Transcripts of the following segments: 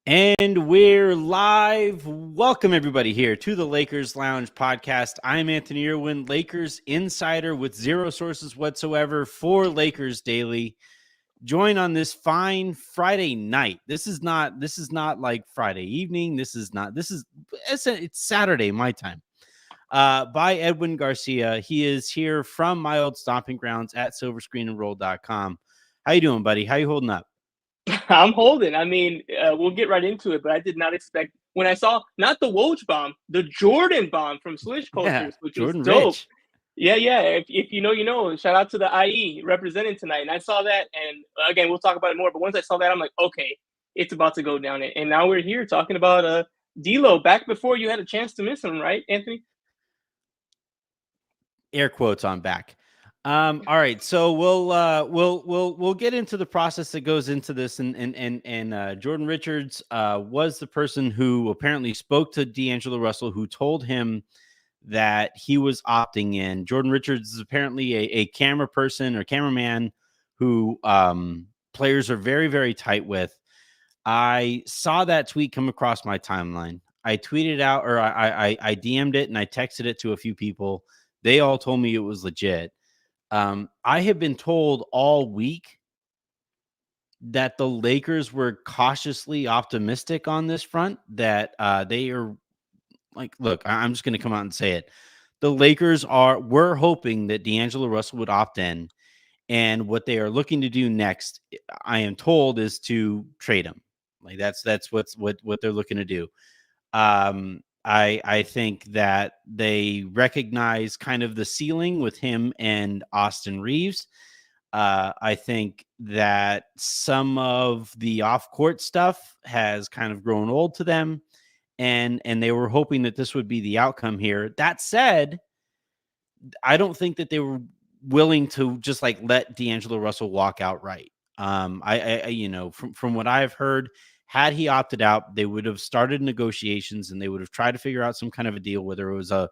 And we're live. Welcome, everybody, here to the Lakers Lounge podcast. I'm Anthony Irwin, Lakers insider with zero sources whatsoever for Lakers Daily. Join on this fine Friday night. This is not like Friday evening. It's Saturday, my time. By Edwin Garcia. He is here from my old stomping grounds at silverscreenandroll.com. How you doing, buddy? How you holding up? I'm holding. I mean, we'll get right into it, but I did not expect when I saw not the Woj bomb, the Jordan bomb from Swish Yeah, Cultures, which was Jordan dope. Rich. Yeah, yeah. If you know, you know. Shout out to the IE representing tonight. And I saw that, and again, we'll talk about it more. But once I saw that, I'm like, okay, it's about to go down. And now we're here talking about D'Lo back before you had a chance to miss him, right, Anthony? Air quotes on back. All right, so we'll get into the process that goes into this, and Jordan Richards was the person who apparently spoke to D'Angelo Russell, who told him that he was opting in. Jordan Richards is apparently a camera person or cameraman who players are very, very tight with. I saw that tweet come across my timeline. I tweeted out, or I DM'd it, and I texted it to a few people. They all told me it was legit. I have been told all week that the Lakers were cautiously optimistic on this front, that they are like, look, I'm just going to come out and say it. The Lakers we're hoping that D'Angelo Russell would opt in, and what they are looking to do next, I am told, is to trade him. Like that's what they're looking to do. I think that they recognize kind of the ceiling with him and Austin Reaves. I think that some of the off-court stuff has kind of grown old to them, and they were hoping that this would be the outcome here. That said, I don't think that they were willing to just like let D'Angelo Russell walk outright. I you know, from what I've heard, had he opted out, they would have started negotiations and they would have tried to figure out some kind of a deal, whether it was a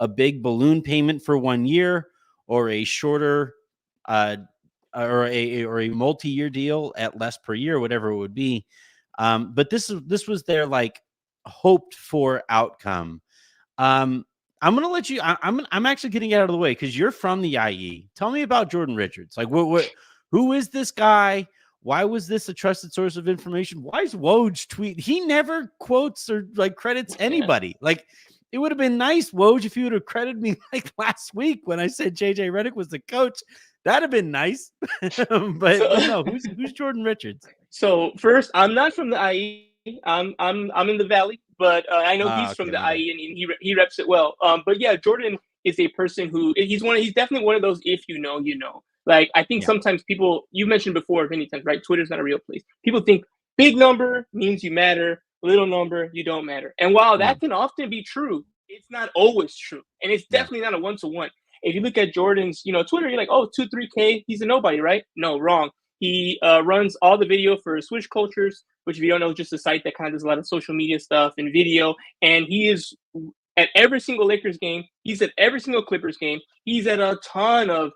big balloon payment for 1 year or a shorter or a multi-year deal at less per year, whatever it would be. But this was their like hoped for outcome. I'm gonna let you. I'm actually getting it out of the way because you're from the IE. Tell me about Jordan Richards. Like, who is this guy? Why was this a trusted source of information? Why is Woj tweet? He never quotes or like credits anybody. Like, it would have been nice, Woj, if you would have credited me like last week when I said JJ Redick was the coach. That'd have been nice. but no, who's Jordan Richards? So first, I'm not from the IE. I'm in the Valley, but I know he's from Okay, the my bad. IE and he reps it well. But yeah, Jordan is a person who he's definitely one of those if you know you know. Like I think Yeah, sometimes people you mentioned before many times, right? Twitter's not a real place. People think big number means you matter, little number you don't matter. And while no, that can often be true, it's not always true, and it's yeah, definitely not a one to one. If you look at Jordan's, Twitter, you're like, oh, 2-3K, he's a nobody, right? No, wrong. He runs all the video for Swish Cultures, which if you don't know, is just a site that kind of does a lot of social media stuff and video. And he is at every single Lakers game. He's at every single Clippers game. He's at a ton of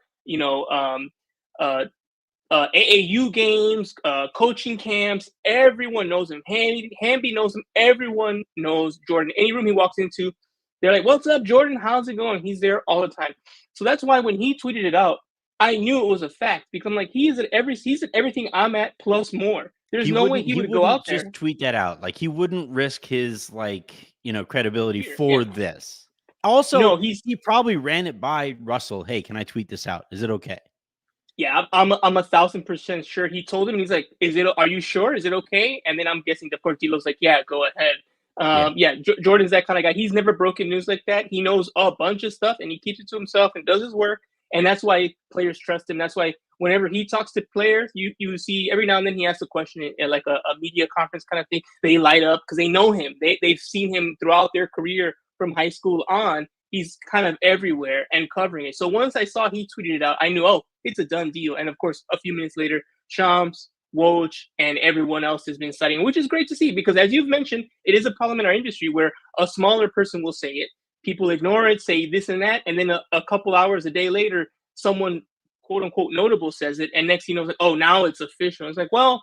AAU games, coaching camps. Everyone knows him. Hamby knows him. Everyone knows Jordan. Any room he walks into, they're like, "What's up, Jordan? How's it going?" He's there all the time. So that's why when he tweeted it out, I knew it was a fact because I'm like, he's at everything I'm at plus more. There's no way he he would go wouldn't out just there. tweet that out. Like he wouldn't risk his credibility Yeah. for this. Also, No, he's he probably ran it by Russell. Hey, can I tweet this out? Is it okay? yeah. I'm 1,000% sure. He told him he's like, "Is it? Are you sure? Is it okay?" And then I'm guessing the Portillo's like, "Yeah, go ahead." Yeah. Yeah, Jordan's that kind of guy. He's never broken news like that. He knows a bunch of stuff and he keeps it to himself and does his work. And that's why players trust him. That's why whenever he talks to players, you see every now and then he asks a question at like a media conference kind of thing. They light up because they know him. They've seen him throughout their career from high school on. He's kind of everywhere and covering it. So once I saw he tweeted it out, I knew, oh, it's a done deal. And of course, a few minutes later, Shams, Woj, and everyone else has been citing, which is great to see because, as you've mentioned, it is a problem in our industry where a smaller person will say it, people ignore it, say this and that, and then a couple hours, a day later, someone quote unquote notable says it, and next thing you know, it's like, oh, now it's official. It's like, well,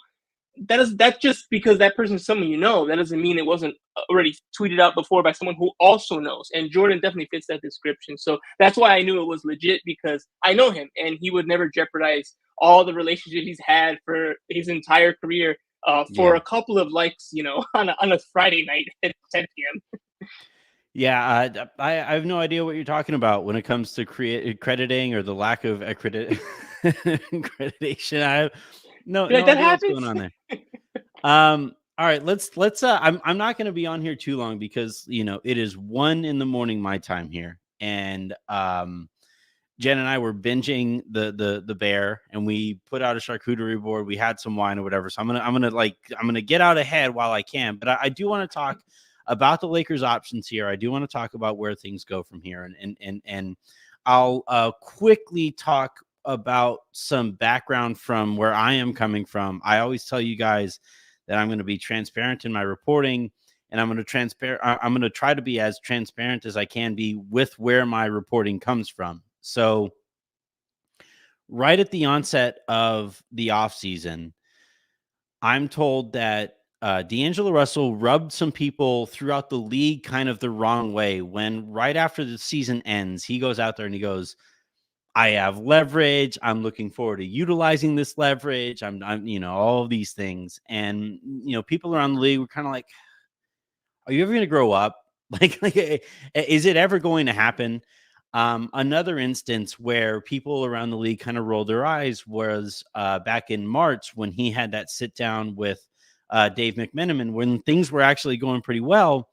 that's just because that person's someone you know. That doesn't mean it wasn't already tweeted out before by someone who also knows. And Jordan definitely fits that description. So that's why I knew it was legit, because I know him and he would never jeopardize all the relationships he's had for his entire career for a couple of likes, on a Friday night at 10 p.m. Yeah, I have no idea what you're talking about when it comes to accrediting or the lack of accreditation. I have no That idea what's happens. going on there. All right, let's I'm not going to be on here too long because it is 1 a.m. my time here, and Jen and I were binging the bear, and we put out a charcuterie board. We had some wine or whatever. So I'm gonna get out ahead while I can. But I do want to talk about the Lakers' options here. I do want to talk about where things go from here, and I'll quickly talk about some background from where I am coming from. I always tell you guys that I'm going to be transparent in my reporting, and I'm going to try to be as transparent as I can be with where my reporting comes from. So right at the onset of the offseason, I'm told that D'Angelo Russell rubbed some people throughout the league kind of the wrong way when right after the season ends, he goes out there and he goes, I have leverage. I'm looking forward to utilizing this leverage. I'm all of these things. And, people around the league were kind of like, are you ever going to grow up? Like, is it ever going to happen? Another instance where people around the league kind of rolled their eyes was back in March when he had that sit down with Dave McMenamin when things were actually going pretty well.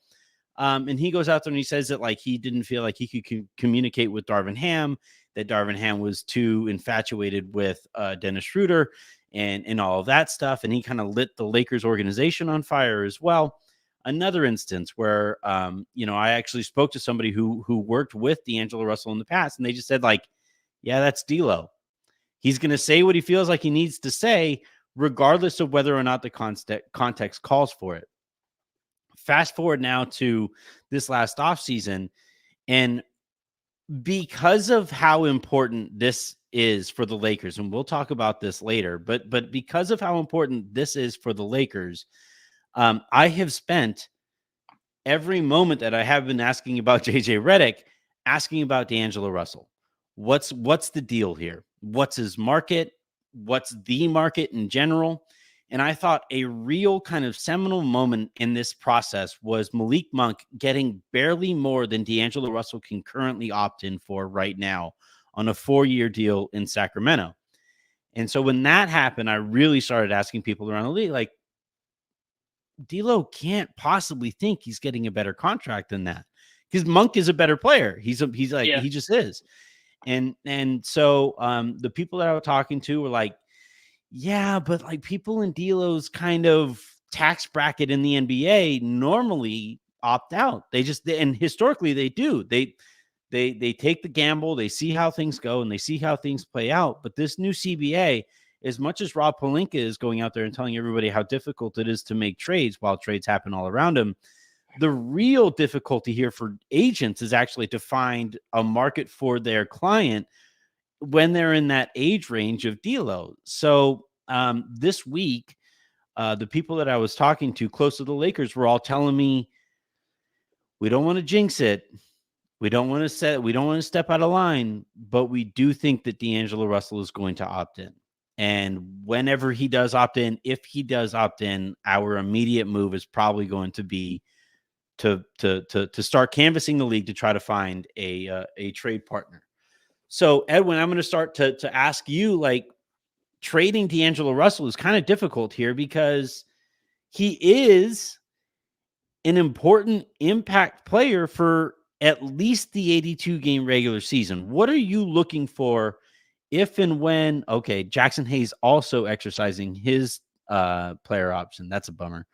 And he goes out there and he says that like he didn't feel like he could communicate with Darvin Ham, that Darvin Ham was too infatuated with Dennis Schroeder and all of that stuff. And he kind of lit the Lakers organization on fire as well. Another instance where, I actually spoke to somebody who worked with D'Angelo Russell in the past, and they just said like, yeah, that's D'Lo. He's going to say what he feels like he needs to say, regardless of whether or not the context calls for it. Fast forward now to this last offseason, and because of how important this is for the Lakers, and we'll talk about this later, but because of how important this is for the Lakers, I have spent every moment that I have been asking about JJ Redick, asking about D'Angelo Russell. What's the deal here? What's his market? What's the market in general? And I thought a real kind of seminal moment in this process was Malik Monk getting barely more than D'Angelo Russell can currently opt in for right now on a 4-year deal in Sacramento. And so when that happened, I really started asking people around the league, like, D'Lo can't possibly think he's getting a better contract than that because Monk is a better player. He just is. And so the people that I was talking to were like, yeah, but like people in D'Lo's kind of tax bracket in the NBA normally opt out. And historically they do. They take the gamble, they see how things go and they see how things play out. But this new CBA, as much as Rob Pelinka is going out there and telling everybody how difficult it is to make trades while trades happen all around him, the real difficulty here for agents is actually to find a market for their client when they're in that age range of D'Lo. So this week, the people that I was talking to close to the Lakers were all telling me, we don't want to jinx it. We don't want to step out of line, but we do think that D'Angelo Russell is going to opt in. And whenever he does opt in, if he does opt in, our immediate move is probably going to be to start canvassing the league to try to find a trade partner. So Edwin, I'm going to start to ask you, like, trading D'Angelo Russell is kind of difficult here because he is an important impact player for at least the 82 game regular season. What are you looking for if and when, okay, Jackson Hayes also exercising his player option? That's a bummer.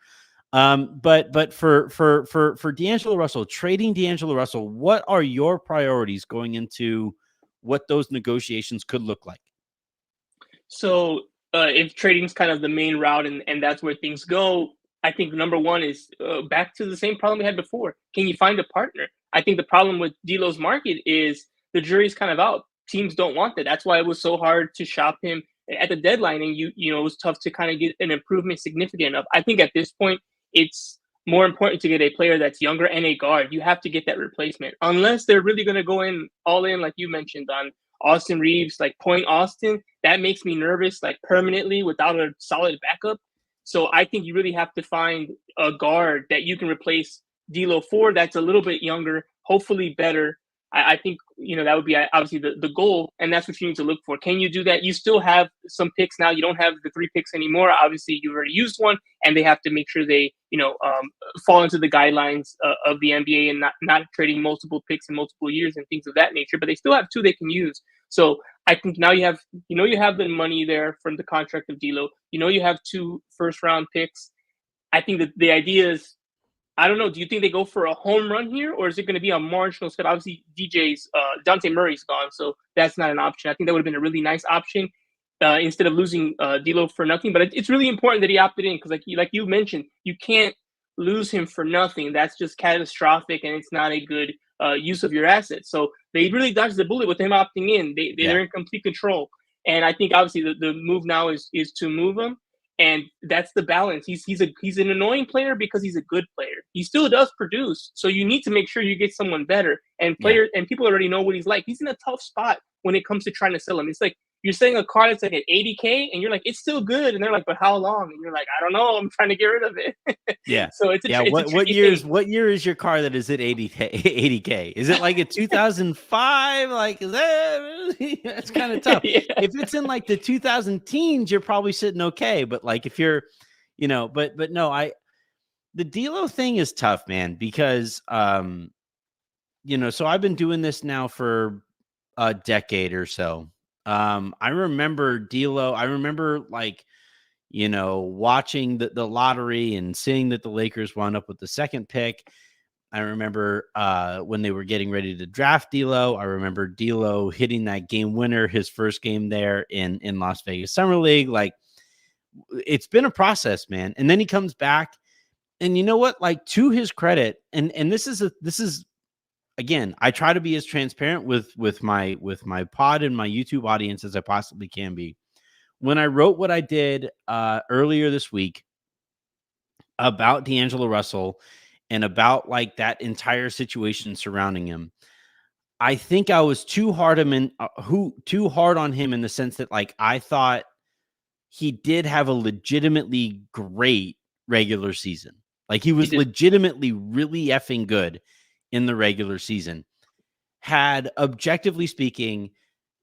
But for D'Angelo Russell, trading D'Angelo Russell, what are your priorities going into what those negotiations could look like? So if trading's kind of the main route and that's where things go, I think number one is back to the same problem we had before. Can you find a partner? I think the problem with D'Lo's market is the jury's kind of out. Teams don't want that. That's why it was so hard to shop him at the deadline, and it was tough to kind of get an improvement significant enough. I think at this point, it's more important to get a player that's younger and a guard. You have to get that replacement, unless they're really going to go in all in, like you mentioned, on Austin Reaves, like point Austin. That makes me nervous, like permanently, without a solid backup. So I think you really have to find a guard that you can replace D'Lo for, that's a little bit younger, hopefully better. I think that would be obviously the goal, and that's what you need to look for. Can you do that? You still have some picks now. You don't have the 3 picks anymore. Obviously, you already used one, and they have to make sure they fall into the guidelines of the NBA and not trading multiple picks in multiple years and things of that nature. But they still have 2 they can use. So I think now you have the money there from the contract of D'Lo. You have 2 first-round picks. I think that the idea is, I don't know. Do you think they go for a home run here, or is it going to be a marginal step? Obviously, Dante Murray's gone, so that's not an option. I think that would have been a really nice option instead of losing D'Lo for nothing. But it's really important that he opted in, because, like you mentioned, you can't lose him for nothing. That's just catastrophic, and it's not a good use of your assets. So they really dodged the bullet with him opting in. They're in complete control, and I think obviously the move now is to move him. And that's the balance. He's an annoying player because he's a good player. He still does produce. So you need to make sure you get someone better. And and people already know what he's like. He's in a tough spot when it comes to trying to sell him. It's like you're selling a car that's like at $80K, and you're like, it's still good. And they're like, but how long? And you're like, I don't know. I'm trying to get rid of it. Yeah. So it's what year is your car that is at 80K? Is it like a 2005? Like, is that it's kind of tough. If it's in like the 2000 teens, you're probably sitting okay. But like if you're, but no, the D'Lo thing is tough, man, because so I've been doing this now for a decade or so. I remember D'Lo. I remember watching the lottery and seeing that the Lakers wound up with the 2nd pick. I remember when they were getting ready to draft D'Lo. I remember D'Lo hitting that game winner, his first game there in Las Vegas Summer League. Like, it's been a process, man. And then he comes back, and you know what? Like, to his credit, and this is again, I try to be as transparent with my pod and my YouTube audience as I possibly can be. When I wrote what I did earlier this week about D'Angelo Russell and about like that entire situation surrounding him, I think I was too hard on him in the sense that, like, I thought he did have a legitimately great regular season. Like, he was legitimately really effing good in the regular season. Had, objectively speaking,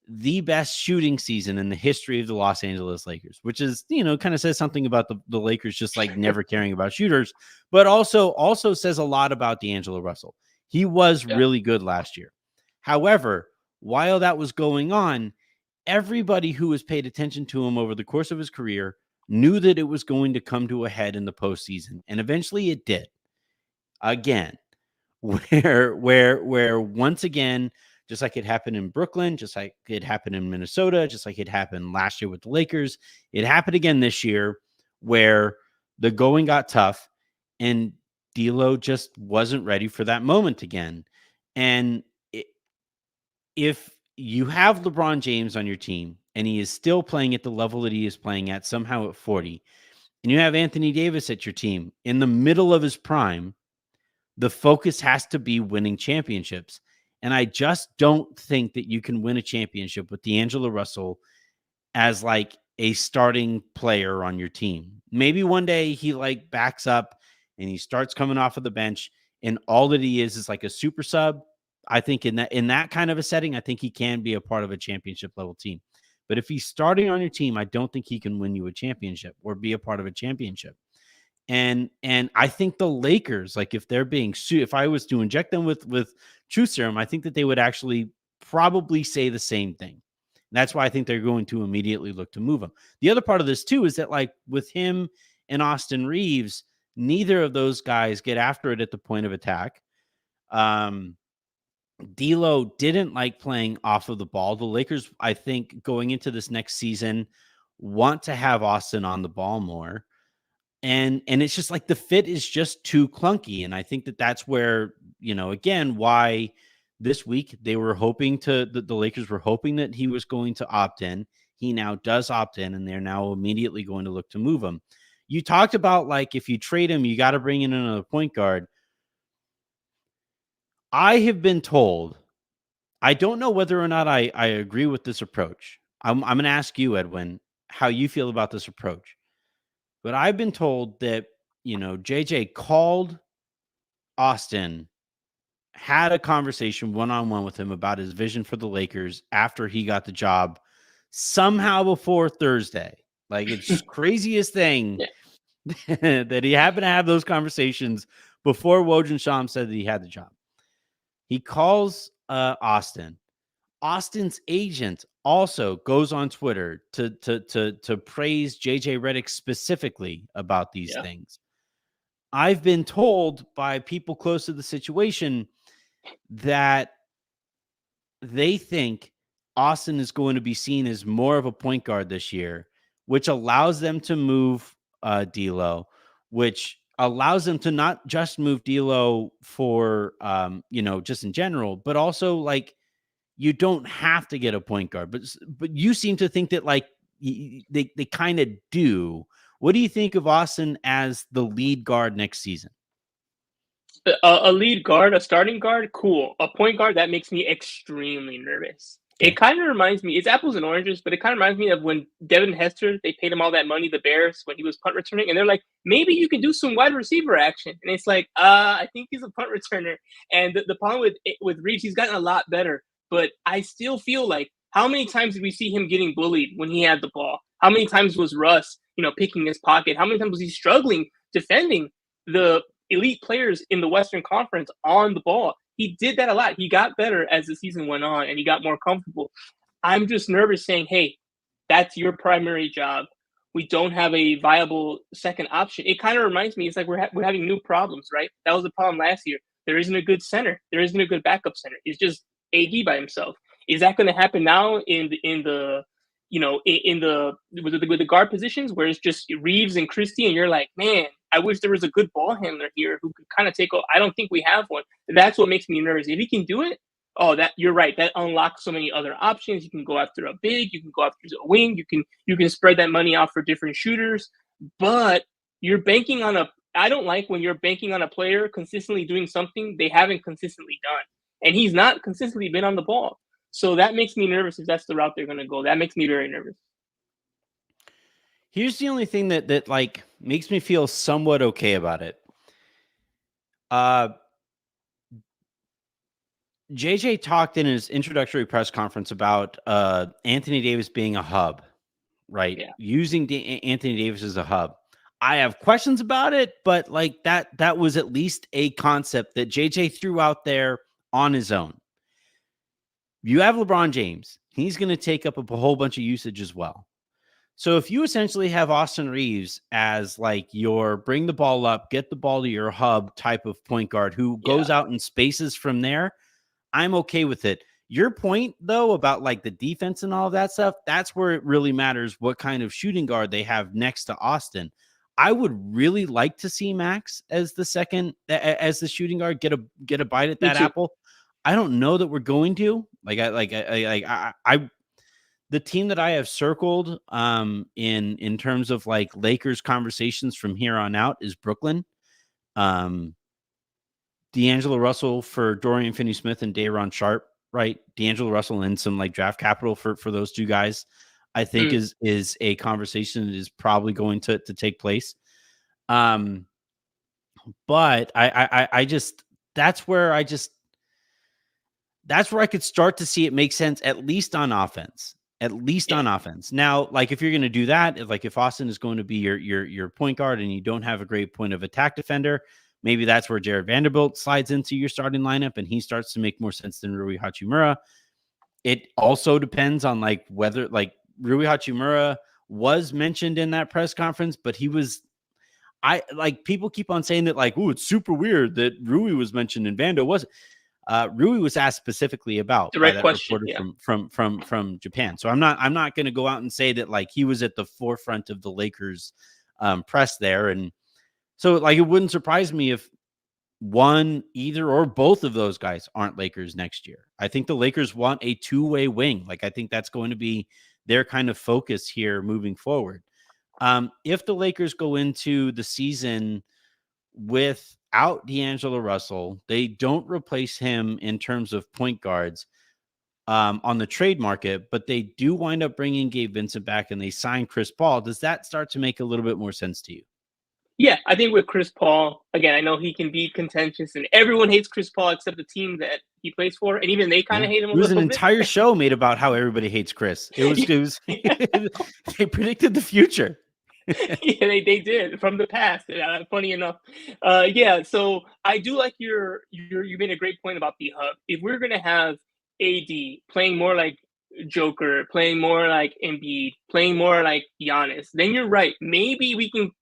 the best shooting season in the history of the Los Angeles Lakers, which is, kind of says something about the Lakers just like never caring about shooters, but also says a lot about D'Angelo Russell. He was really good last year. However, while that was going on, everybody who has paid attention to him over the course of his career knew that it was going to come to a head in the postseason. And eventually it did. Again, where once again, just like it happened in Brooklyn, just like it happened in Minnesota, just like it happened last year with the Lakers, it happened again this year, where the going got tough and D'Lo just wasn't ready for that moment again. And if you have LeBron James on your team and he is still playing at the level that he is playing at, somehow at 40, and you have Anthony Davis at your team in the middle of his prime, the focus has to be winning championships. And I just don't think that you can win a championship with D'Angelo Russell as like a starting player on your team. Maybe one day he like backs up and he starts coming off of the bench, and all that he is like a super sub. I think in that kind of a setting, I think he can be a part of a championship level team. But if he's starting on your team, I don't think he can win you a championship or be a part of a championship. And I think the Lakers, like, if they're being sued, if I was to inject them with truth serum, I think that they would actually probably say the same thing. And that's why I think they're going to immediately look to move him. The other part of this too is that, like, with him and Austin Reaves, neither of those guys get after it at the point of attack. D'Lo didn't like playing off of the ball. The Lakers, I think, going into this next season, want to have Austin on the ball more. And it's just like the fit is just too clunky. And I think that that's where, again, why this week they were hoping the Lakers were hoping that he was going to opt in. he now does opt in, and they're now immediately going to look to move him. You talked about, like, if you trade him, you got to bring in another point guard. I have been told, I don't know whether or not I agree with this approach. I'm going to ask you, Edwin, how you feel about this approach. But I've been told that, JJ called Austin, had a conversation one-on-one with him about his vision for the Lakers after he got the job somehow before Thursday. Like, it's craziest thing that he happened to have those conversations before Woj and Sham said that he had the job. He calls Austin. Austin's agent also goes on Twitter to praise JJ Redick specifically about these things. I've been told by people close to the situation that they think Austin is going to be seen as more of a point guard this year, which allows them to move D'Lo, which allows them to not just move D'Lo for, just in general, but also, like, you don't have to get a point guard. But you seem to think that, like, they kind of do. What do you think of Austin as the lead guard next season? A lead guard, a starting guard, cool. A point guard, that makes me extremely nervous. It kind of reminds me, it's apples and oranges, but it kind of reminds me of when Devin Hester, they paid him all that money, the Bears, when he was punt returning, and they're like, maybe you can do some wide receiver action. And it's like, I think he's a punt returner. And the problem with Reaves, he's gotten a lot better, but I still feel like, how many times did we see him getting bullied when he had the ball? How many times was Russ, picking his pocket? How many times was he struggling defending the elite players in the Western Conference on the ball? He did that a lot. He got better as the season went on, and he got more comfortable. I'm just nervous saying, hey, that's your primary job. We don't have a viable second option. It kind of reminds me, it's like we're having new problems, right? That was the problem last year. There isn't a good center. There isn't a good backup center. It's just AD by himself. Is that going to happen now with the guard positions where it's just Reaves and Christie, and you're like, man, I wish there was a good ball handler here who could kind of take over. I don't think we have one. That's what makes me nervous. If he can do it, you're right. That unlocks so many other options. You can go after a big, you can go after a wing, you can spread that money out for different shooters. But you're banking on I don't like when you're banking on a player consistently doing something they haven't consistently done. And he's not consistently been on the ball. So that makes me nervous if that's the route they're going to go. That makes me very nervous. Here's the only thing that like makes me feel somewhat okay about it. JJ talked in his introductory press conference about Anthony Davis being a hub, right? Yeah. Using Anthony Davis as a hub. I have questions about it, but like that was at least a concept that JJ threw out there on his own. You have LeBron James. He's going to take up a whole bunch of usage as well. So if you essentially have Austin Reaves as like your bring the ball up, get the ball to your hub type of point guard who goes out in spaces from there, I'm okay with it. Your point, though, about like the defense and all of that stuff, that's where it really matters what kind of shooting guard they have next to Austin. I would really like to see Max as the shooting guard, get a bite at that apple. I don't know that we're going to. The team that I have circled in terms of like Lakers conversations from here on out is Brooklyn. D'Angelo Russell for Dorian Finney-Smith and Day'Ron Sharpe, right? D'Angelo Russell and some like draft capital for those two guys, I think is a conversation that is probably going to take place. But I just that's where I could start to see it make sense, at least on offense. On offense. Now, like if you're going to do that, if Austin is going to be your point guard and you don't have a great point of attack defender, maybe that's where Jared Vanderbilt slides into your starting lineup and he starts to make more sense than Rui Hachimura. It also depends on like whether like Rui Hachimura was mentioned in that press conference, but people keep on saying that like, oh, it's super weird that Rui was mentioned and Vando wasn't. Rui was asked specifically about direct that question from Japan. So I'm not going to go out and say that like he was at the forefront of the Lakers press there. And so like, it wouldn't surprise me if either or both of those guys aren't Lakers next year. I think the Lakers want a two-way wing. Like, I think that's going to be their kind of focus here moving forward. If the Lakers go into the season without D'Angelo Russell, they don't replace him in terms of point guards on the trade market, but they do wind up bringing Gabe Vincent back and they sign Chris Paul. Does that start to make a little bit more sense to you? Yeah, I think with Chris Paul, again, I know he can be contentious, and everyone hates Chris Paul except the team that he plays for, and even they kind of hate him a It was an little bit. entire show made about how everybody hates Chris. It was they predicted the future. Yeah, they did from the past. Funny enough, yeah. So I do like you made a great point about the hub. If we're gonna have AD playing more like Joker, playing more like Embiid, playing more like Giannis, then you're right. Maybe we can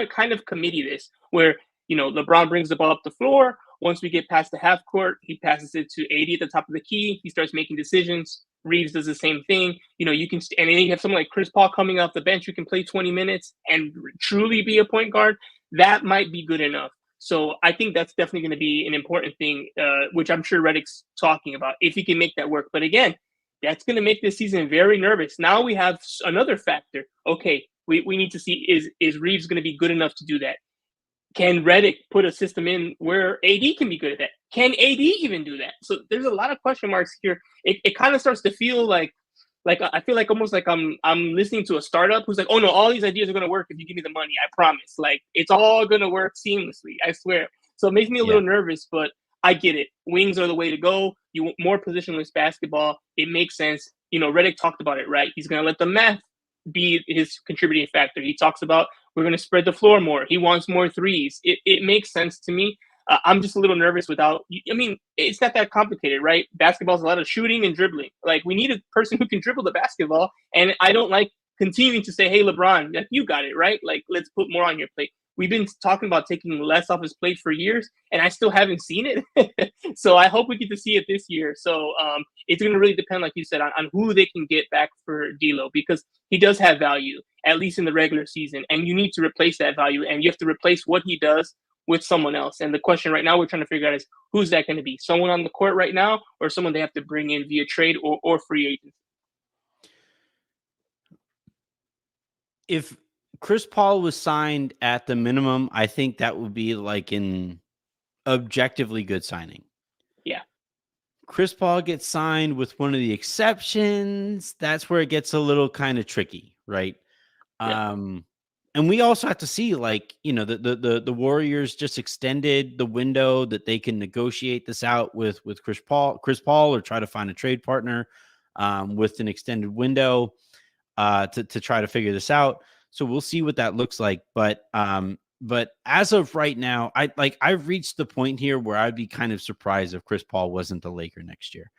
kind of committee this where LeBron brings the ball up the floor. Once we get past the half court, he passes it to AD at the top of the key. He starts making decisions. Reaves does the same thing. You can, and then you have someone like Chris Paul coming off the bench who can play 20 minutes and truly be a point guard. That might be good enough. So I think that's definitely going to be an important thing, which I'm sure Reddick's talking about, if he can make that work. But again, that's going to make this season very nervous. Now we have another factor. Okay, we need to see, is Reaves going to be good enough to do that? Can Reddick put a system in where AD can be good at that? Can AD even do that? So there's a lot of question marks here. It kind of starts to feel like I feel like almost like I'm listening to a startup who's like, oh no, all these ideas are going to work if you give me the money. I promise. Like it's all going to work seamlessly. I swear. So it makes me a little nervous, but I get it. Wings are the way to go. You want more positionless basketball. It makes sense. Reddick talked about it, right? He's going to let the math be his contributing factor. He talks about we're going to spread the floor more. He wants more threes. It makes sense to me. I'm just a little nervous without, it's not that complicated, right? Basketball's a lot of shooting and dribbling. Like we need a person who can dribble the basketball. And I don't like continuing to say, hey, LeBron, like you got it, right? Like let's put more on your plate. We've been talking about taking less off his plate for years, and I still haven't seen it. So I hope we get to see it this year. So it's going to really depend, like you said, on who they can get back for D'Lo, because he does have value, at least in the regular season, and you need to replace that value, and you have to replace what he does with someone else. And the question right now we're trying to figure out is, who's that going to be? Someone on the court right now, or someone they have to bring in via trade or free agency? If Chris Paul was signed at the minimum, I think that would be like an objectively good signing. Yeah. Chris Paul gets signed with one of the exceptions. That's where it gets a little kind of tricky, right? Yeah. And we also have to see, like, the Warriors just extended the window that they can negotiate this out with Chris Paul, or try to find a trade partner with an extended window to try to figure this out. So we'll see what that looks like. But as of right now, I've reached the point here where I'd be kind of surprised if Chris Paul wasn't the Laker next year.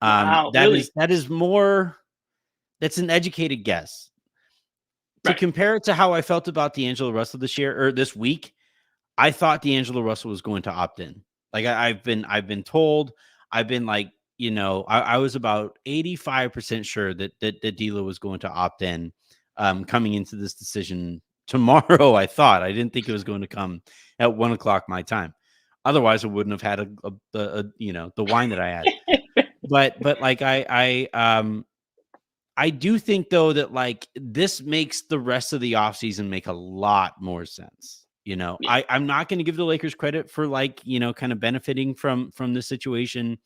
Wow, that really? is more. That's an educated guess. To compare it to how I felt about D'Angelo Russell this week, I thought D'Angelo Russell was going to opt in. Like I've been told, I've been like, I was about 85% sure that D'Lo was going to opt in coming into this decision tomorrow. I didn't think it was going to come at 1:00 my time. Otherwise, I wouldn't have had the wine that I had. but like I do think, though, that like this makes the rest of the offseason make a lot more sense. Yeah. I'm not going to give the Lakers credit for kind of benefiting from this situation.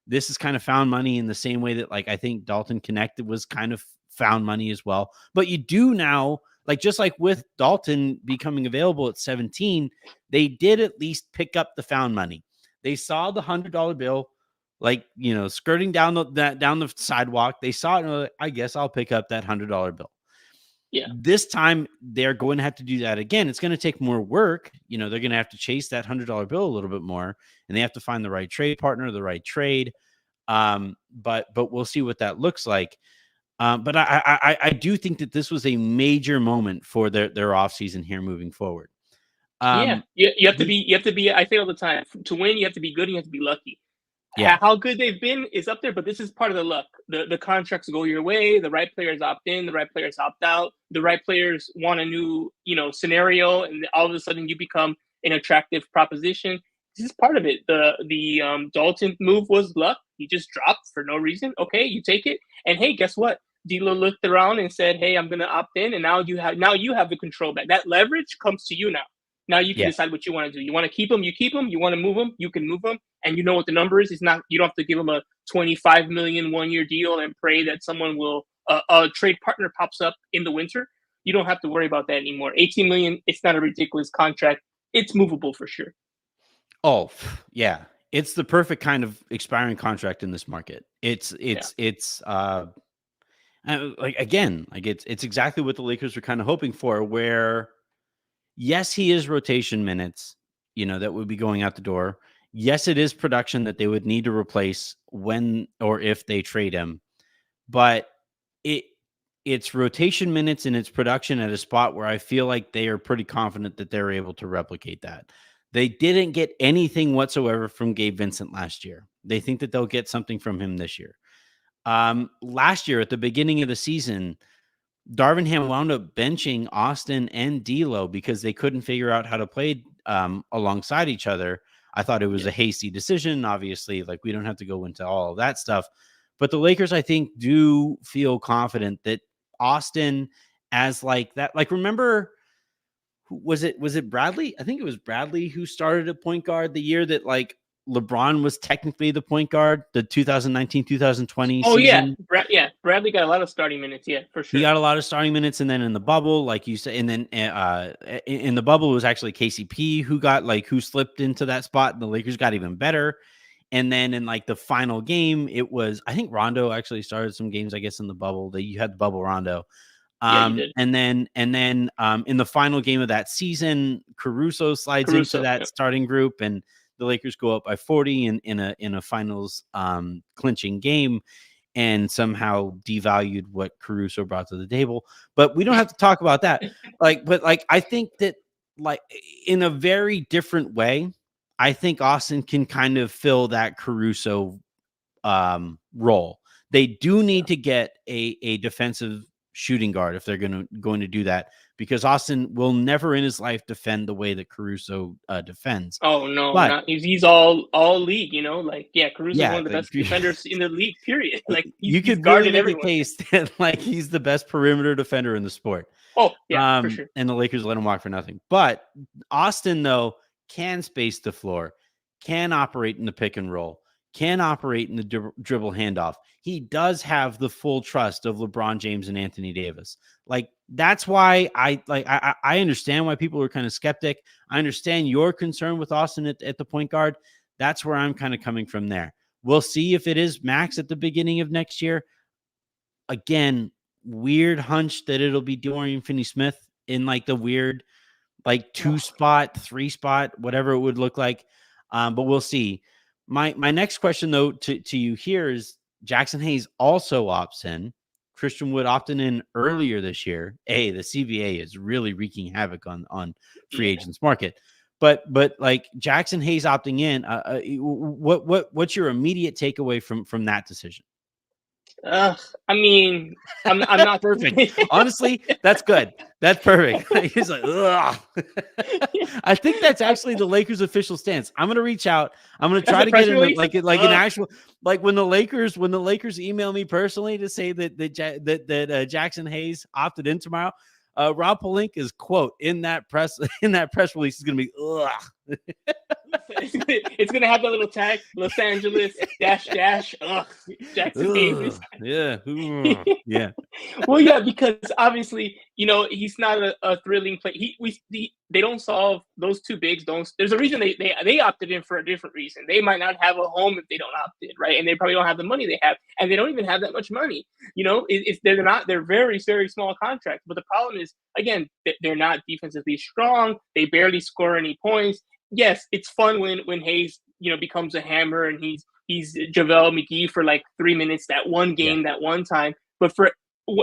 This is kind of found money in the same way that I think Dalton Connect was kind of found money as well. But you do now, just like with Dalton becoming available at 17, they did at least pick up the found money. They saw the $100 bill, skirting down the sidewalk. They saw it and like, I guess I'll pick up that $100 bill. Yeah. This time they're going to have to do that again. It's going to take more work. They're going to have to chase that $100 bill a little bit more, and they have to find the right trade partner, the right trade. But we'll see what that looks like. But I do think that this was a major moment for their offseason here moving forward. You have to be, I say all the time, to win, you have to be good and you have to be lucky. Yeah. How good they've been is up there, but this is part of the luck. The contracts go your way, the right players opt in, the right players opt out, the right players want a new, scenario, and all of a sudden you become an attractive proposition. This is part of it. The Dalton move was luck. He just dropped for no reason. Okay, you take it. And hey, guess what? D'Lo looked around and said, "Hey, I'm going to opt in," and now you have the control back. That leverage comes to you now. Now you can decide what you want to do. You want to keep him, you keep him. You want to move him, you can move him, and you know what the number is. It's not, you don't have to give him a 25 million 1-year deal and pray that someone will a trade partner pops up in the winter. You don't have to worry about that anymore. 18 million, it's not a ridiculous contract. It's movable for sure. Oh, yeah. It's the perfect kind of expiring contract in this market. It's it's exactly what the Lakers were kind of hoping for, where yes, he is rotation minutes, that would be going out the door. Yes, it is production that they would need to replace when or if they trade him. But it's rotation minutes and it's production at a spot where I feel like they are pretty confident that they're able to replicate that. They didn't get anything whatsoever from Gabe Vincent last year. They think that they'll get something from him this year. Last year, at the beginning of the season, Darvin Ham wound up benching Austin and D'Lo because they couldn't figure out how to play alongside each other. I thought it was a hasty decision. Obviously, like, we don't have to go into all of that stuff. But the Lakers, I think, do feel confident that Austin as like that. Like, remember, was it Bradley? I think it was Bradley who started at point guard the year that, like, LeBron was technically the point guard, the 2019-2020 season. Bradley got a lot of starting minutes, for sure. He got a lot of starting minutes, and then in the bubble, like you said, and then in the bubble, it was actually KCP who slipped into that spot, and the Lakers got even better. And then in, like, the final game, it was, I think Rondo actually started some games, I guess, in the bubble. That you had the bubble Rondo. You did. And then in the final game of that season, Caruso slides into that starting group, and the Lakers go up by 40 in a finals clinching game, and somehow devalued what Caruso brought to the table. But we don't have to talk about that. I think that, like, in a very different way, I think Austin can kind of fill that Caruso role. They do need to get a defensive shooting guard if they're going to do that, because Austin will never in his life defend the way that Caruso defends. Oh no, he's all league, Caruso is one of the best defenders in the league, period. Like, you could really make a case that, like, he's the best perimeter defender in the sport. Oh yeah, for sure. And the Lakers let him walk for nothing. But Austin, though, can space the floor, can operate in the pick and roll, can operate in the dribble handoff. He does have the full trust of LeBron James and Anthony Davis. Like, that's why I understand why people are kind of skeptic. I understand your concern with Austin at the point guard. That's where I'm kind of coming from there. We'll see if it is Max at the beginning of next year. Again, weird hunch that it'll be Dorian Finney-Smith in, like, the weird, like, 2-spot, 3-spot, whatever it would look like. But we'll see. My next question, though, to you here is, Jackson Hayes also opts in. Christian Wood opted in earlier this year. The CBA is really wreaking havoc on free agents market. But like, Jackson Hayes opting in, what's your immediate takeaway from that decision? I mean, I'm not perfect. Honestly, that's good. That's perfect. He's like, ugh. I think that's actually the Lakers' official stance. I'm gonna reach out. I'm gonna try to get in like an actual, like, when the Lakers email me personally to say that Jackson Hayes opted in tomorrow. Rob Pelinka's quote in that press release is gonna be, ugh. It's gonna have that little tag, Los Angeles #, ugh, Jackson Davis. Yeah. Yeah. Well, yeah, because obviously, he's not a thrilling play. They don't solve those two bigs. There's a reason they opted in for a different reason. They might not have a home if they don't opt in, right? And they probably don't have the money they have, and they don't even have that much money. They're very, very small contracts. But the problem is, again, they're not defensively strong. They barely score any points. Yes, it's fun when Hayes, becomes a hammer and he's JaVale McGee for like 3 minutes that one game, that one time. But for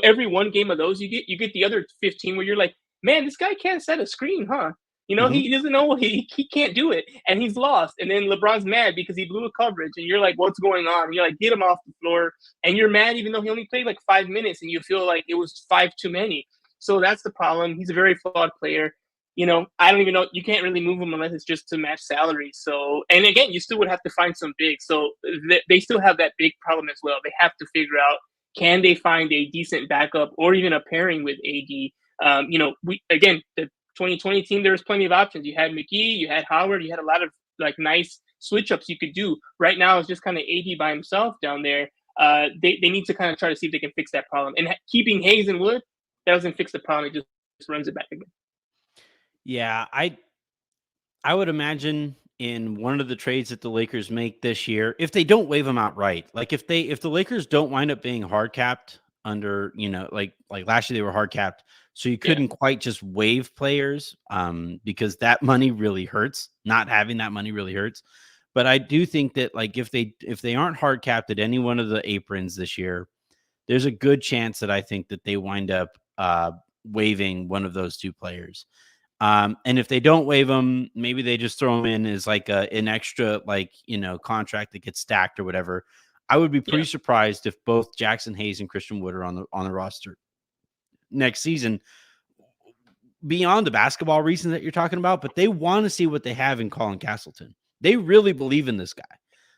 every one game of those, you get the other 15 where you're like, man, this guy can't set a screen, huh? He doesn't know, he can't do it, and he's lost. And then LeBron's mad because he blew a coverage, and you're like, what's going on? And you're like, get him off the floor, and you're mad even though he only played like 5 minutes, and you feel like it was 5 too many. So that's the problem. He's a very flawed player. I don't even know. You can't really move him unless it's just to match salary. So, and again, you still would have to find some bigs. So they still have that big problem as well. They have to figure out, can they find a decent backup or even a pairing with AD? The 2020 team, there was plenty of options. You had McGee, you had Howard, you had a lot of like nice switch ups you could do. Right now, it's just kind of AD by himself down there. They need to kind of try to see if they can fix that problem. And keeping Hayes and Wood, that doesn't fix the problem. It just runs it back again. Yeah, I would imagine in one of the trades that the Lakers make this year, if they don't waive them outright, like if the Lakers don't wind up being hard capped under, like last year they were hard capped, so you couldn't quite just waive players, because that money really hurts. Not having that money really hurts. But I do think that like if they aren't hard capped at any one of the aprons this year, there's a good chance that I think that they wind up waiving one of those two players. And if they don't waive them, maybe they just throw them in as like an extra, contract that gets stacked or whatever. I would be pretty surprised if both Jackson Hayes and Christian Wood are on the roster next season, beyond the basketball reasons that you're talking about. But they want to see what they have in Colin Castleton. They really believe in this guy.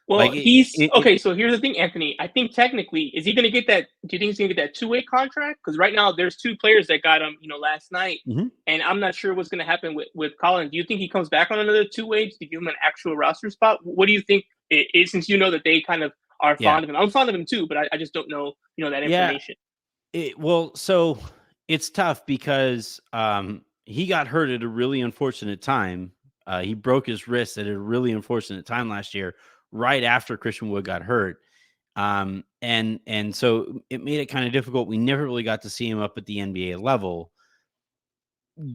Well, okay. So here's the thing, Anthony. I think technically, is he going to get that? Do you think he's going to get that two-way contract? Because right now, there's two players that got him, last night, and I'm not sure what's going to happen with Colin. Do you think he comes back on another two-way to give him an actual roster spot? What do you think? Since you know that they kind of are fond of him, I'm fond of him too, but I just don't know, that information. So it's tough because he got hurt at a really unfortunate time. He broke his wrist at a really unfortunate time last year, right after Christian Wood got hurt. And so it made it kind of difficult. We never really got to see him up at the NBA level.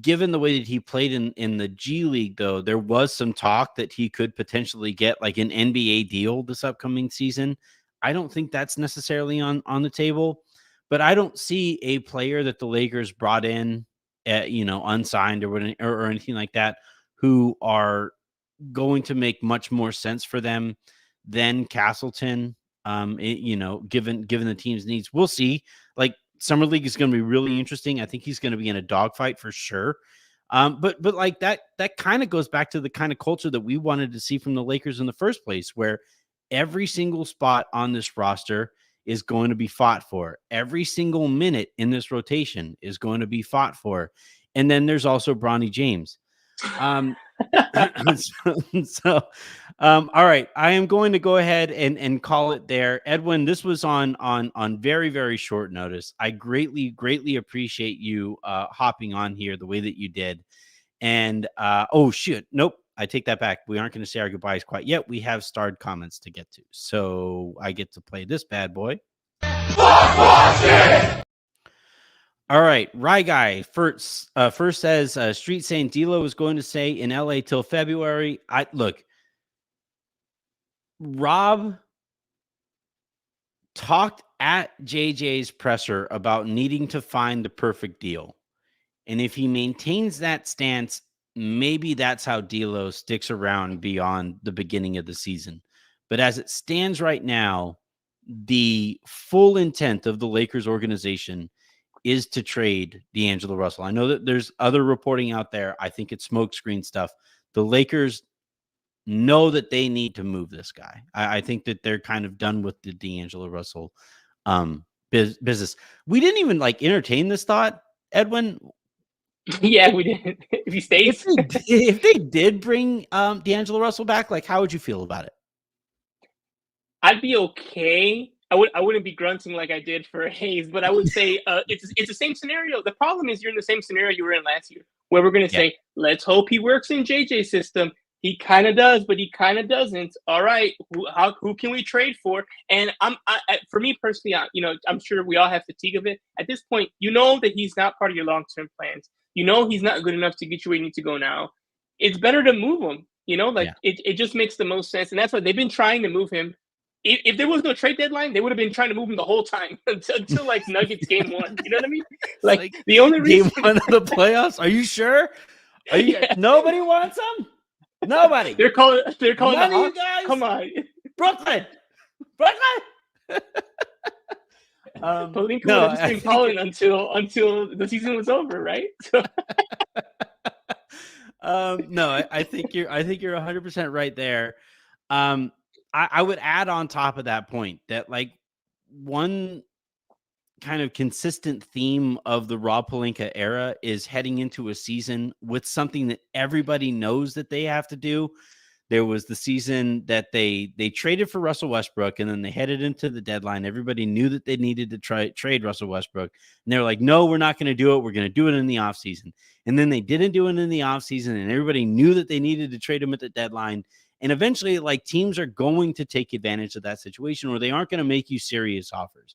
Given the way that he played in the G League, though, there was some talk that he could potentially get like an NBA deal this upcoming season. I don't think that's necessarily on the table, but I don't see a player that the Lakers brought in, unsigned or anything like that, who are going to make much more sense for them than Castleton. Given the team's needs, we'll see. Like Summer League is going to be really interesting. I think he's going to be in a dogfight for sure. But like that kind of goes back to the kind of culture that we wanted to see from the Lakers in the first place, where every single spot on this roster is going to be fought for. Every single minute in this rotation is going to be fought for. And then there's also Bronny James. All right, I am going to go ahead and call it there. Edwin, this was on very, very short notice. I greatly appreciate you hopping on here the way that you did. And oh shoot, nope, I take that back. We aren't going to say our goodbyes quite yet. We have starred comments to get to, so I get to play this bad boy. All right, Rye Guy first says Street saying D'Lo is going to stay in LA till February. Rob talked at JJ's presser about needing to find the perfect deal, and if he maintains that stance, maybe that's how D'Lo sticks around beyond the beginning of the season. But as it stands right now, the full intent of the Lakers organization is to trade D'Angelo Russell. I know that there's other reporting out there. I think it's smokescreen stuff. The Lakers know that they need to move this guy. I think that they're kind of done with the D'Angelo Russell business. We didn't even entertain this thought, Edwin. Yeah, we did. If he stays, if they did bring D'Angelo Russell back, how would you feel about it? I'd be okay. I wouldn't be grunting like I did for Hayes, but I would say it's the same scenario. The problem is you're in the same scenario you were in last year, where we're going to say, let's hope he works in JJ's system. He kind of does, but he kind of doesn't. All right, who can we trade for? And for me personally, I'm sure we all have fatigue of it. At this point, that he's not part of your long-term plans. He's not good enough to get you where you need to go now. It's better to move him. It just makes the most sense, and that's why they've been trying to move him. If there was no trade deadline, they would have been trying to move him the whole time until Nuggets game one. You know what I mean? The only reason game one of the playoffs. Are you sure? Nobody wants him. Nobody. They're calling None the of Hawks. you guys? Come on, Brooklyn. Pelinka would have just been calling until the season was over, right? So. No, I think you're 100% right there. I would add on top of that point that one kind of consistent theme of the Rob Pelinka era is heading into a season with something that everybody knows that they have to do. There was the season that they traded for Russell Westbrook, and then they headed into the deadline. Everybody knew that they needed to trade Russell Westbrook. And they were like, no, we're not going to do it. We're going to do it in the offseason. And then they didn't do it in the offseason, and everybody knew that they needed to trade him at the deadline. And eventually, like, teams are going to take advantage of that situation, or they aren't going to make you serious offers.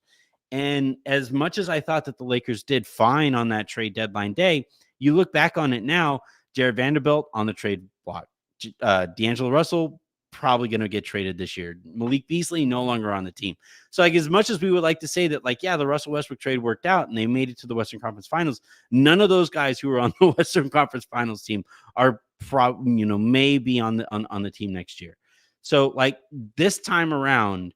And as much as I thought that the Lakers did fine on that trade deadline day, you look back on it now, Jared Vanderbilt on the trade block. D'Angelo Russell probably going to get traded this year. Malik Beasley no longer on the team. So, like, as much as we would like to say that, like, yeah, the Russell Westbrook trade worked out and they made it to the Western Conference Finals, none of those guys who were on the Western Conference Finals team are probably, may be on the team next year. So, like, this time around,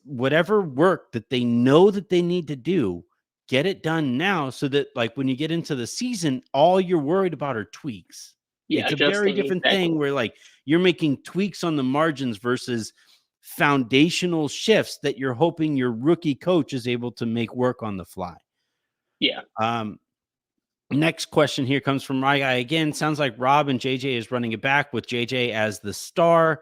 whatever work that they know that they need to do, get it done now, so that, like, when you get into the season, all you're worried about are tweaks. Yeah, it's a very different thing where, like, you're making tweaks on the margins versus foundational shifts that you're hoping your rookie coach is able to make work on the fly. Yeah. Next question here comes from my guy again. Sounds like Rob and JJ is running it back with JJ as the star.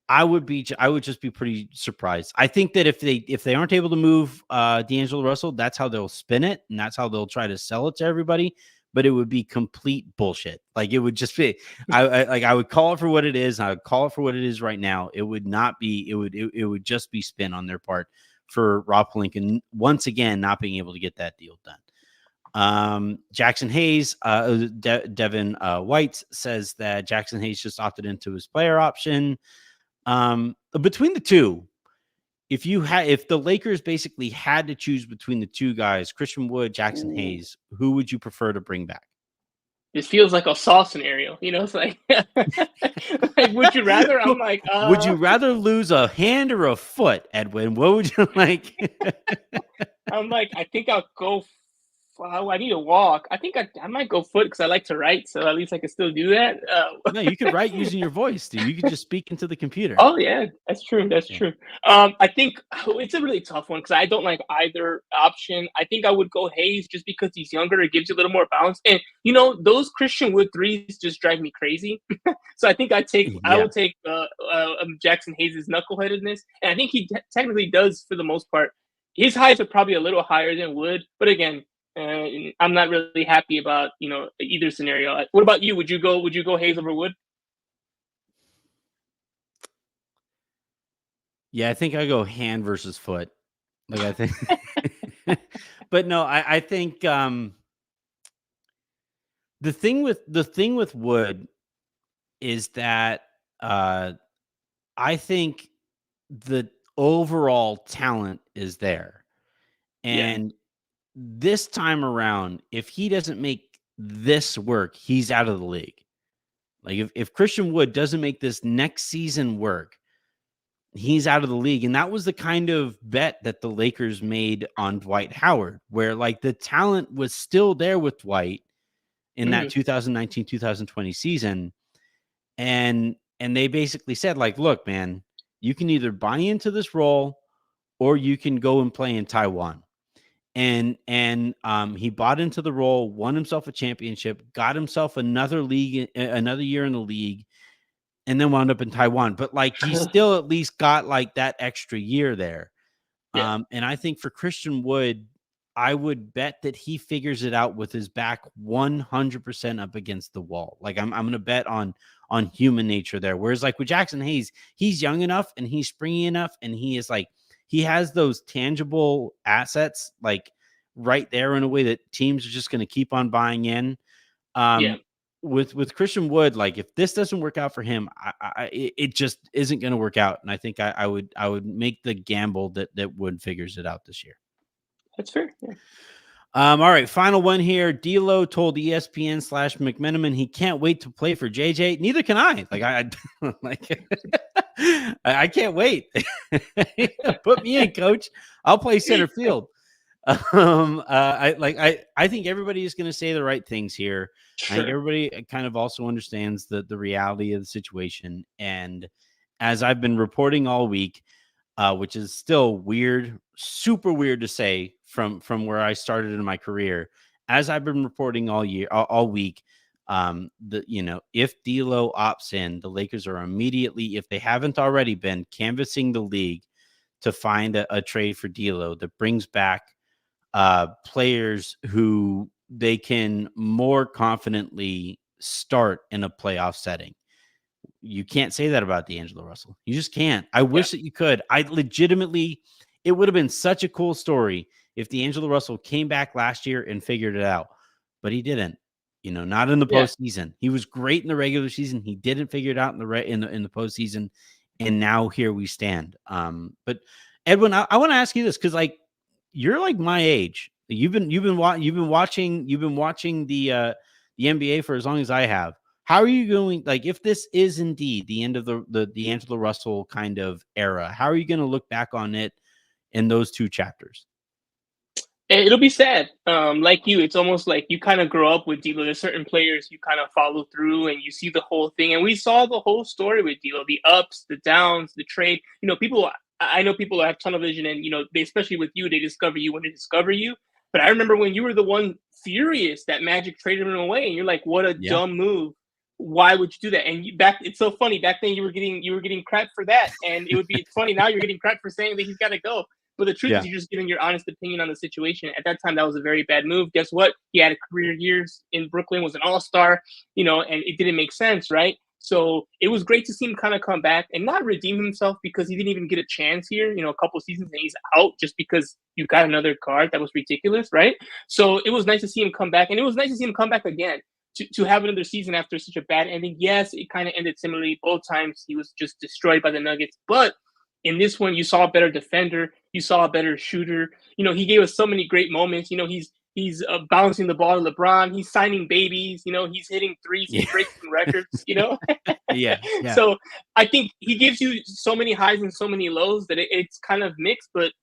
I would just be pretty surprised. I think that if they aren't able to move D'Angelo Russell, that's how they'll spin it, and that's how they'll try to sell it to everybody. But it would be complete bullshit. Like, it would just be, I would call it for what it is. I would call it for what it is right now. It would not be, it would just be spin on their part for Rob Pelinka once again not being able to get that deal done. Jackson Hayes, Devin White says that Jackson Hayes just opted into his player option. Between the two, if the Lakers basically had to choose between the two guys, Christian Wood, Jackson Hayes, who would you prefer to bring back? This feels like a Saw scenario, it's like, like, would you rather? I'm like, would you rather lose a hand or a foot, Edwin? What would you like? I'm like, I think I'll go. I need to walk. I think I might go foot because I like to write, so at least I can still do that. No, you could write using your voice, dude. You could just speak into the computer. Oh yeah, that's true. That's true. I think it's a really tough one because I don't like either option. I think I would go Hayes just because he's younger. It gives you a little more balance, and those Christian Wood threes just drive me crazy. So I think I will take Jackson Hayes' knuckleheadedness, and I think he technically does for the most part. His highs are probably a little higher than Wood, but again. I'm not really happy about either scenario. What about you? Would you go Hayes over Wood? Yeah, I think I go hand versus foot. Like, I think, but no, I think the thing with Wood is that I think the overall talent is there, and this time around, if he doesn't make this work, he's out of the league. Like, if Christian Wood doesn't make this next season work, he's out of the league. And that was the kind of bet that the Lakers made on Dwight Howard, where, like, the talent was still there with Dwight in that 2019-2020 season. And they basically said, like, look, man, you can either buy into this role or you can go and play in Taiwan. And he bought into the role, won himself a championship, got himself another year in the league, and then wound up in Taiwan. But, like, he still at least got, like, that extra year there. Yeah. And I think for Christian Wood, I would bet that he figures it out with his back 100% up against the wall. Like, I'm going to bet on human nature there. Whereas, like, with Jackson Hayes, he's young enough and he's springy enough, and he is, like, he has those tangible assets, like, right there in a way that teams are just going to keep on buying in. With Christian Wood, like, if this doesn't work out for him, it just isn't going to work out. And I think I would make the gamble that Wood figures it out this year. That's fair. Yeah. All right, final one here. D'Lo told ESPN/McMenamin he can't wait to play for JJ. Neither can I. Like, I can't wait. Put me in, coach. I'll play center field. I think everybody is going to say the right things here. Sure. I think everybody kind of also understands the reality of the situation. And as I've been reporting all week, which is still weird, super weird to say from where I started in my career. As I've been reporting all year, all week, if D'Lo opts in, the Lakers are immediately, if they haven't already been, canvassing the league to find a trade for D'Lo that brings back players who they can more confidently start in a playoff setting. You can't say that about D'Angelo Russell. You just can't. I wish that you could. I legitimately, it would have been such a cool story if D'Angelo Russell came back last year and figured it out, but he didn't. Not in the postseason. He was great in the regular season. He didn't figure it out in the postseason, and now here we stand. But Edwin, I want to ask you this because you're like my age. You've been watching the NBA for as long as I have. How are you going? Like, if this is indeed the end of the D'Angelo Russell kind of era, how are you going to look back on it in those 2 chapters? It'll be sad. Like you, it's almost like you kind of grow up with D'Lo. There's certain players you kind of follow through and you see the whole thing. And we saw the whole story with D'Lo, the ups, the downs, the trade. I know people have tunnel vision and, they, especially with you, they discover you when they discover you. But I remember when you were the one furious that Magic traded him away and you're like, what a dumb move. Why would you do that? And it's so funny. Back then you were getting crap for that. And it's funny now you're getting crap for saying that he's got to go. But the truth is you're just giving your honest opinion on the situation. At that time, that was a very bad move. Guess what? He had a career years in Brooklyn, was an all-star, and it didn't make sense, right? So it was great to see him kind of come back and not redeem himself because he didn't even get a chance here, a couple of seasons and he's out just because you got another card. That was ridiculous, right? So it was nice to see him come back. And it was nice to see him come back again to have another season after such a bad ending. Yes, it kind of ended similarly. Both times he was just destroyed by the Nuggets. But in this one, you saw a better defender. You saw a better shooter. He gave us so many great moments. He's bouncing the ball to LeBron. He's signing babies. He's hitting threes. He's breaking records. Yeah. So I think he gives you so many highs and so many lows that it's kind of mixed. But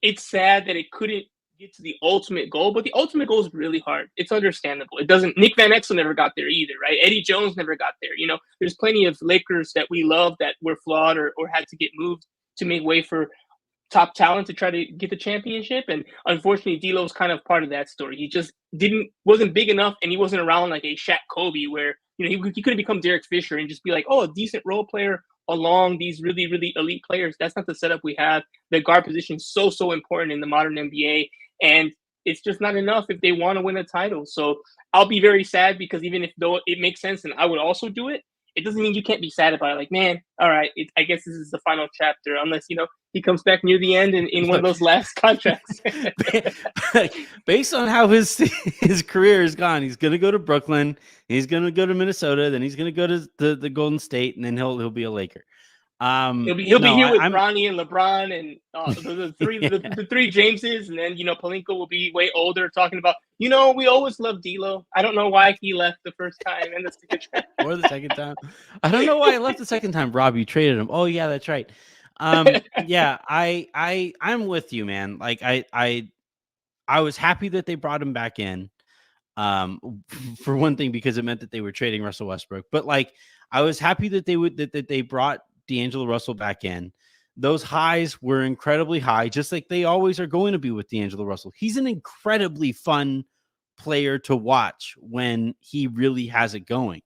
it's sad that it couldn't get to the ultimate goal. But the ultimate goal is really hard. It's understandable. It doesn't. Nick Van Exel never got there either, right? Eddie Jones never got there. There's plenty of Lakers that we love that were flawed or had to get moved to make way for top talent to try to get the championship. And unfortunately, D'Lo's kind of part of that story. He just wasn't big enough and he wasn't around like a Shaq Kobe where, he couldn't become Derek Fisher and just be like, oh, a decent role player along these really, really elite players. That's not the setup we have. The guard position is so, so important in the modern NBA. And it's just not enough if they want to win a title. So I'll be very sad because even though it makes sense and I would also do it, it doesn't mean you can't be sad about it. Like, man, all right, I guess this is the final chapter, unless, he comes back near the end in one of those last contracts. Based on how his career is gone, he's going to go to Brooklyn, he's going to go to Minnesota, then he's going to go to the Golden State, and then he'll be a Laker. He'll be here with Bronny and LeBron and the three Jameses, and then Pelinka will be way older, talking about we always loved D'Lo. I don't know why he left the first time and the second time. Or the second time. I don't know why he left the second time. Rob, you traded him. Oh yeah, that's right. Yeah, I'm with you, man. Like I was happy that they brought him back in. For one thing, because it meant that they were trading Russell Westbrook, but I was happy that they brought D'Angelo Russell back in. Those highs were incredibly high, just like they always are going to be with D'Angelo Russell. He's an incredibly fun player to watch when he really has it going.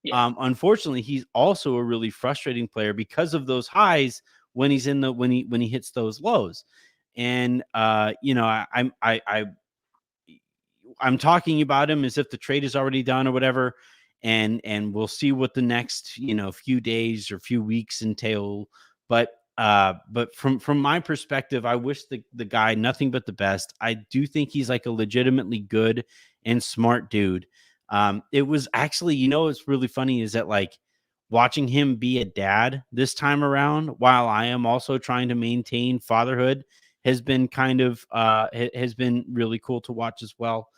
Yeah. Unfortunately, he's also a really frustrating player because of those highs when he's when he hits those lows. And I'm talking about him as if the trade is already done or whatever. And we'll see what the next, few days or few weeks entail. But from my perspective, I wish the guy nothing but the best. I do think he's like a legitimately good and smart dude. It was actually, what's really funny is that watching him be a dad this time around, while I am also trying to maintain fatherhood, has been kind of has been really cool to watch as well.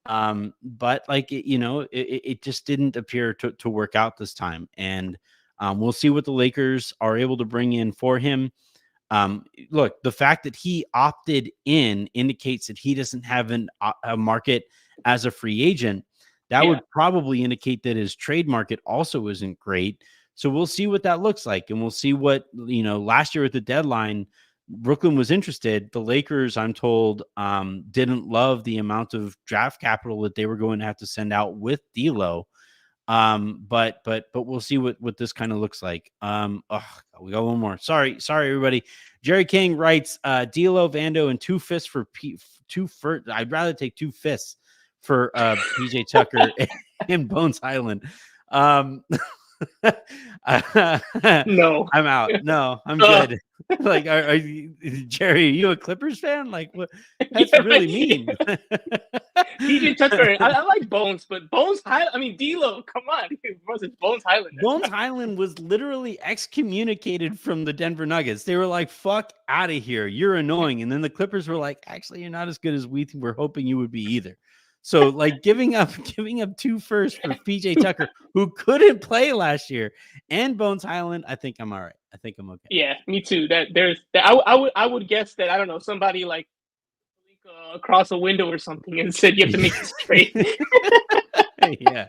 But it just didn't appear to work out this time. And we'll see what the Lakers are able to bring in for him. Look, the fact that he opted in indicates that he doesn't have a market as a free agent. That would probably indicate that his trade market also isn't great. So we'll see what that looks like. And we'll see what, last year at the deadline, Brooklyn was interested. The Lakers, I'm told, didn't love the amount of draft capital that they were going to have to send out with D'Lo. But we'll see what this kind of looks like. We got one more. Sorry, everybody. Jerry King writes, D'Lo, Vando, and 2 fists for I'd rather take 2 fists for PJ Tucker and Bones Highland. No, I'm out. No, I'm good. Like, are you, Jerry? Are you a Clippers fan? Like, what? That's really mean. PJ Tucker. I like Bones, but Bones Highland. I mean, D'Lo. Come on, versus Bones Highland. Bones Highland was literally excommunicated from the Denver Nuggets. They were like, "Fuck out of here! You're annoying." And then the Clippers were like, "Actually, you're not as good as we were hoping you would be either." So, like, giving up 2 firsts for PJ Tucker, who couldn't play last year, and Bones Highland, I think I'm all right. I think I'm okay. Yeah, me too. I would guess that, I don't know, somebody like across a window or something and said you have to make this trade. Yeah.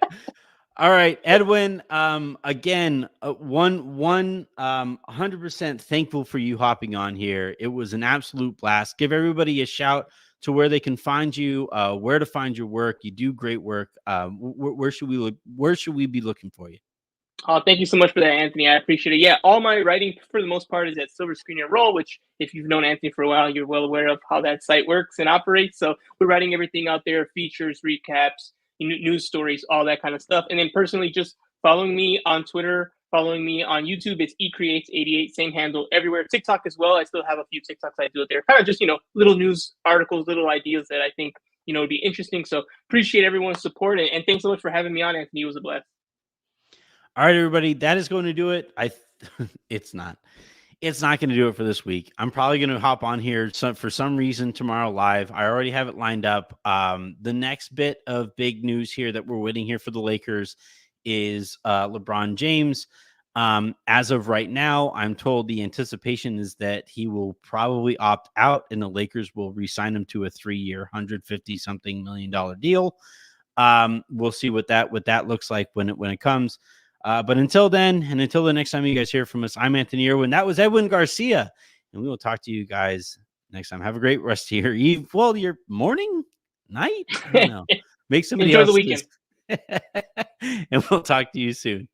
All right, Edwin. Again, 100% thankful for you hopping on here. It was an absolute blast. Give everybody a shout to where they can find you, where to find your work. You do great work. Where should we look? Where should we be looking for you? Thank you so much for that, Anthony. I appreciate it. Yeah, all my writing for the most part is at Silver Screen and Roll, which if you've known Anthony for a while, you're well aware of how that site works and operates. So we're writing everything out there, features, recaps, news stories, all that kind of stuff. And then personally, just following me on Twitter, following me on YouTube. It's eCreates88, same handle everywhere. TikTok as well. I still have a few TikToks I do it there. Kind of just, little news articles, little ideas that I think, would be interesting. So appreciate everyone's support. And thanks so much for having me on, Anthony. It was a blast. All right, everybody, that is going to do it. It's not going to do it for this week. I'm probably going to hop on here for some reason tomorrow live. I already have it lined up. The next bit of big news here that we're waiting here for the Lakers is LeBron James. As of right now, I'm told the anticipation is that he will probably opt out and the Lakers will re-sign him to a 3-year, $150-something million deal. We'll see what that looks like when it comes. But until then, and until the next time you guys hear from us, I'm Anthony Irwin. That was Edwin Garcia, and we will talk to you guys next time. Have a great rest of your eve. Well, your morning, night. I don't know. Make somebody enjoy else the weekend, and we'll talk to you soon.